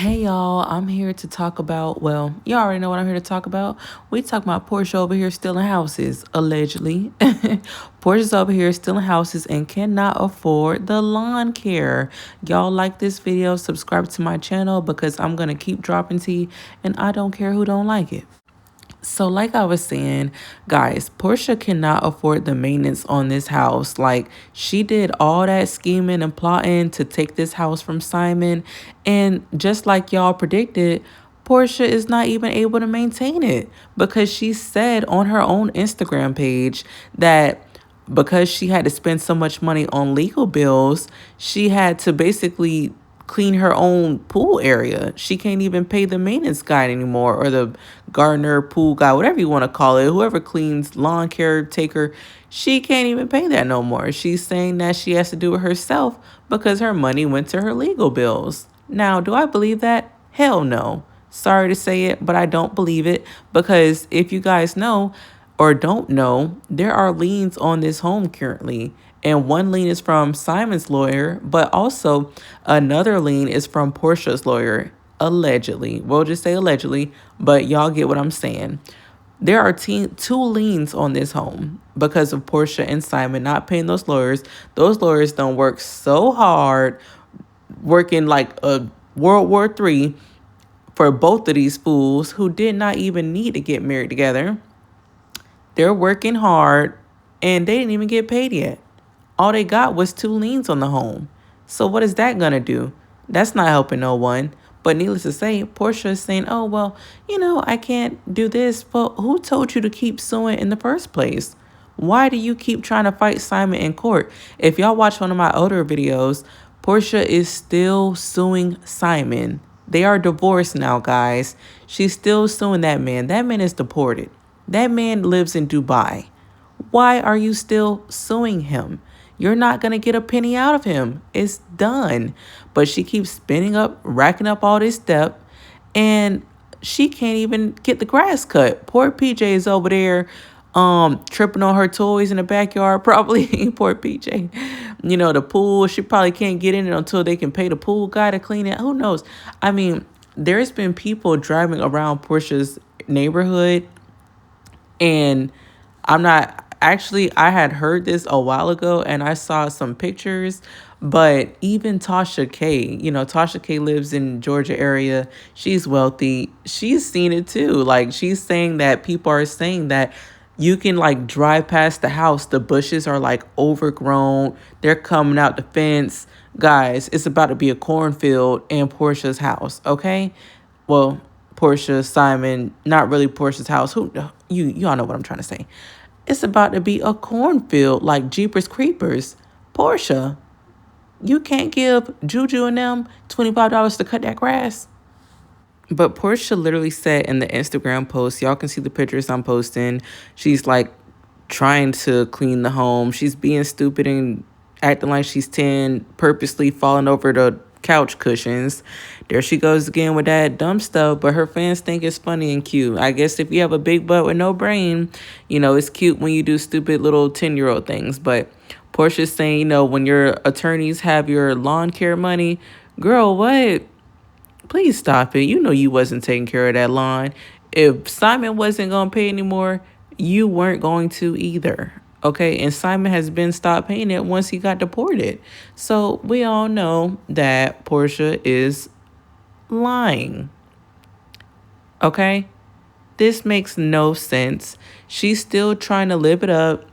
Hey y'all, I'm here to talk about, well, you already know what I'm here to talk about. We talk about Porsche over here stealing houses, allegedly. Porsche's over here stealing houses and cannot afford the lawn care. Y'all like this video, subscribe to my channel because I'm going to keep dropping tea and I don't care who don't like it. So like I was saying, guys, Portia cannot afford the maintenance on this house. Like, she did all that scheming and plotting to take this house from Simon. And just like y'all predicted, Portia is not even able to maintain it because she said on her own Instagram page that because she had to spend so much money on legal bills, she had to basically clean her own pool area. She can't even pay the maintenance guy anymore, or the gardener, pool guy, whatever you want to call it, whoever cleans, lawn caretaker. She can't even pay that no more. She's saying that she has to do it herself because her money went to her legal bills. Now, do I believe that? Hell no. Sorry to say it, but I don't believe it because if you guys know or don't know, there are liens on this home currently. And one lien is from Simon's lawyer, but also another lien is from Portia's lawyer, allegedly. We'll just say allegedly, but y'all get what I'm saying. There are two liens on this home because of Portia and Simon not paying those lawyers. Those lawyers don't work so hard, working like a World War III for both of these fools who did not even need to get married together. They're working hard and they didn't even get paid yet. All they got was two liens on the home. So what is that going to do? That's not helping no one. But needless to say, Portia is saying, oh, well, I can't do this. But who told you to keep suing in the first place? Why do you keep trying to fight Simon in court? If y'all watch one of my older videos, Portia is still suing Simon. They are divorced now, guys. She's still suing that man. That man is deported. That man lives in Dubai. Why are you still suing him? You're not going to get a penny out of him. It's done. But she keeps racking up all this debt, and she can't even get the grass cut. Poor PJ is over there tripping on her toys in the backyard, probably. Poor PJ. The pool, she probably can't get in it until they can pay the pool guy to clean it. Who knows? I mean, there's been people driving around Portia's neighborhood, and I had heard this a while ago and I saw some pictures, but even Tasha K, Tasha K lives in Georgia area. She's wealthy. She's seen it too. Like, she's saying that people are saying that you can like drive past the house. The bushes are like overgrown. They're coming out the fence. Guys, it's about to be a cornfield in Portia's house. Okay. Well, Portia, Simon, not really Portia's house. Y'all know what I'm trying to say. It's about to be a cornfield like Jeepers Creepers. Portia, you can't give Juju and them $25 to cut that grass. But Portia literally said in the Instagram post, y'all can see the pictures I'm posting, she's like trying to clean the home. She's being stupid and acting like she's 10, purposely falling over the couch cushions. There she goes again with that dumb stuff, but her fans think it's funny and cute. I guess if you have a big butt with no brain, it's cute when you do stupid little 10-year-old things. But Portia's saying, when your attorneys have your lawn care money, girl, what? Please stop it. You wasn't taking care of that lawn. If Simon wasn't going to pay anymore, you weren't going to either. Okay, and Simon has been stopped paying it once he got deported. So we all know that Portia is lying. Okay, this makes no sense. She's still trying to live it up.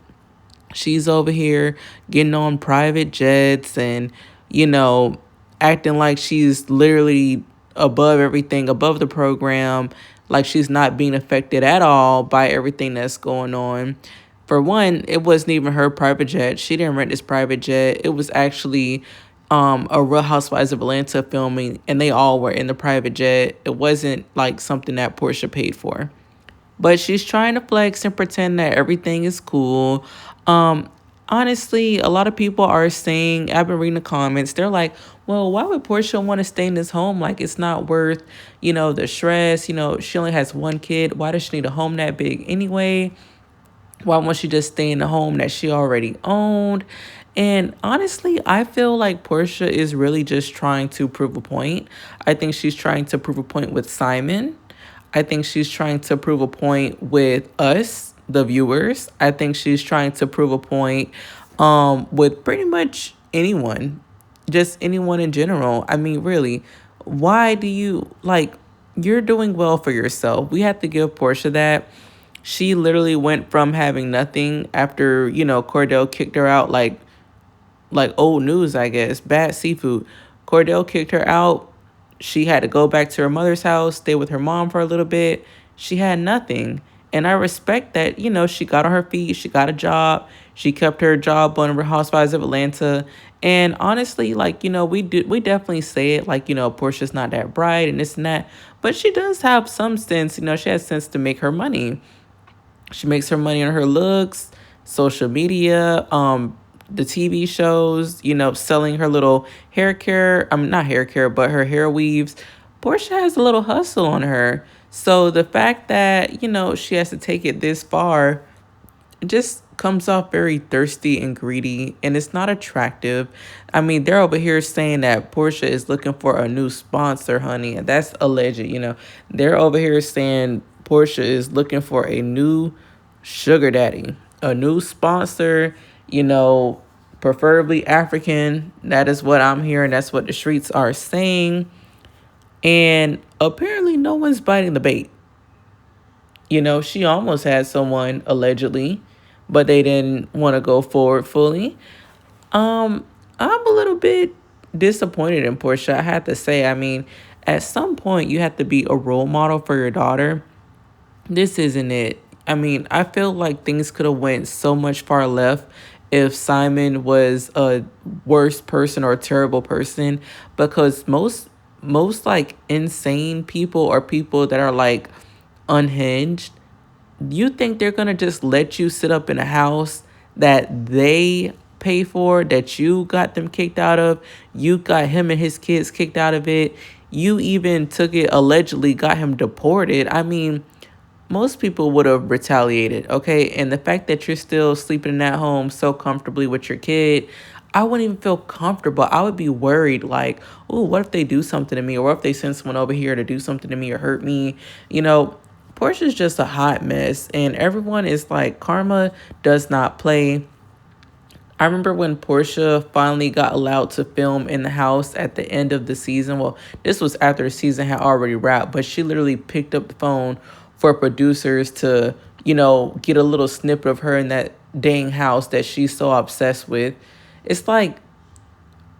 She's over here getting on private jets and, acting like she's literally above everything, above the program, like she's not being affected at all by everything that's going on. For one, it wasn't even her private jet. She didn't rent this private jet. It was actually a Real Housewives of Atlanta filming, and they all were in the private jet. It wasn't like something that Portia paid for. But she's trying to flex and pretend that everything is cool. Honestly, a lot of people are saying, I've been reading the comments, they're like, well, why would Portia want to stay in this home? Like, it's not worth, the stress. She only has one kid. Why does she need a home that big anyway? Why won't she just stay in the home that she already owned? And honestly, I feel like Portia is really just trying to prove a point. I think she's trying to prove a point with Simon. I think she's trying to prove a point with us, the viewers. I think she's trying to prove a point with pretty much anyone, just anyone in general. I mean, really, why do you like you're doing well for yourself? We have to give Portia that. She literally went from having nothing after, Cordell kicked her out like old news, I guess. Bad seafood. Cordell kicked her out. She had to go back to her mother's house, stay with her mom for a little bit. She had nothing. And I respect that, she got on her feet, she got a job, she kept her job on Real Housewives of Atlanta. And honestly, like, we definitely say it like, Portia's not that bright and this and that. But she does have some sense, she has sense to make her money. She makes her money on her looks, social media, the TV shows, selling her little hair care. Not hair care, but her hair weaves. Portia has a little hustle on her. So the fact that, she has to take it this far, it just comes off very thirsty and greedy, and it's not attractive. I mean, they're over here saying that Portia is looking for a new sponsor, honey, and that's alleged. They're over here saying Portia is looking for a new sugar daddy, a new sponsor, preferably African. That is what I'm hearing. That's what the streets are saying. And apparently no one's biting the bait. She almost had someone allegedly, but they didn't want to go forward fully. I'm a little bit disappointed in Portia, I have to say. I mean, at some point you have to be a role model for your daughter. This isn't it. I mean, I feel like things could have went so much far left if Simon was a worse person or a terrible person, because most like insane people or people that are like unhinged, you think they're gonna just let you sit up in a house that they pay for, that you got them kicked out of? You got him and his kids kicked out of it. You even took it, allegedly got him deported. I mean, most people would have retaliated, okay? And the fact that you're still sleeping in that home so comfortably with your kid, I wouldn't even feel comfortable. I would be worried, like, oh, what if they do something to me? Or what if they send someone over here to do something to me or hurt me? Portia's just a hot mess. And everyone is like, karma does not play. I remember when Portia finally got allowed to film in the house at the end of the season. Well, this was after the season had already wrapped, but she literally picked up the phone for producers to, get a little snippet of her in that dang house that she's so obsessed with. It's like,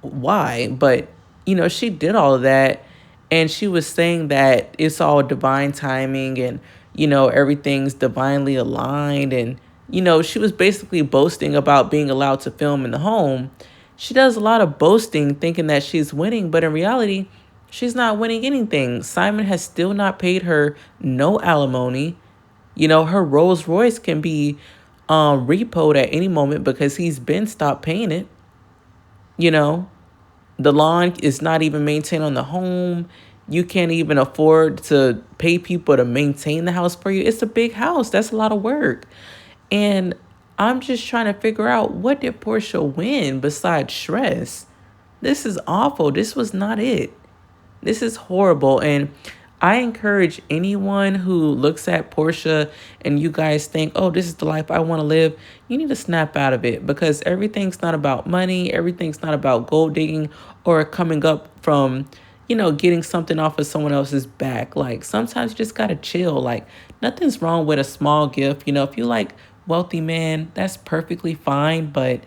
why? But, she did all of that. And she was saying that it's all divine timing and, everything's divinely aligned. And, she was basically boasting about being allowed to film in the home. She does a lot of boasting, thinking that she's winning, but in reality, she's not winning anything. Simon has still not paid her no alimony. Her Rolls Royce can be repoed at any moment because he's been stopped paying it. The lawn is not even maintained on the home. You can't even afford to pay people to maintain the house for you. It's a big house. That's a lot of work. And I'm just trying to figure out, what did Portia win besides stress? This is awful. This was not it. This is horrible. And I encourage anyone who looks at Portia and you guys think, oh, this is the life I want to live, you need to snap out of it, because everything's not about money. Everything's not about gold digging or coming up from, getting something off of someone else's back. Like, sometimes you just got to chill. Like, nothing's wrong with a small gift. If you like wealthy man, that's perfectly fine. But,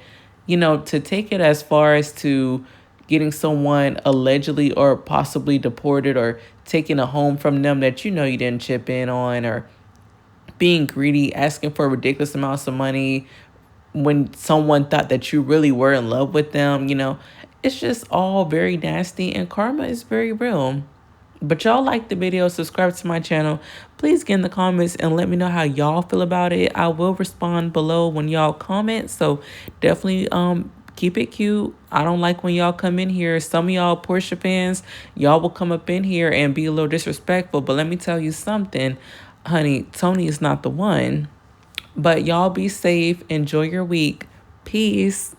to take it as far as to getting someone allegedly or possibly deported or taking a home from them that you didn't chip in on, or being greedy, asking for ridiculous amounts of money when someone thought that you really were in love with them, it's just all very nasty, and karma is very real. But y'all like the video, subscribe to my channel. Please get in the comments and let me know how y'all feel about it. I will respond below when y'all comment, so definitely keep it cute. I don't like when y'all come in here. Some of y'all Portia fans, y'all will come up in here and be a little disrespectful. But let me tell you something, honey, Tony is not the one. But y'all be safe. Enjoy your week. Peace.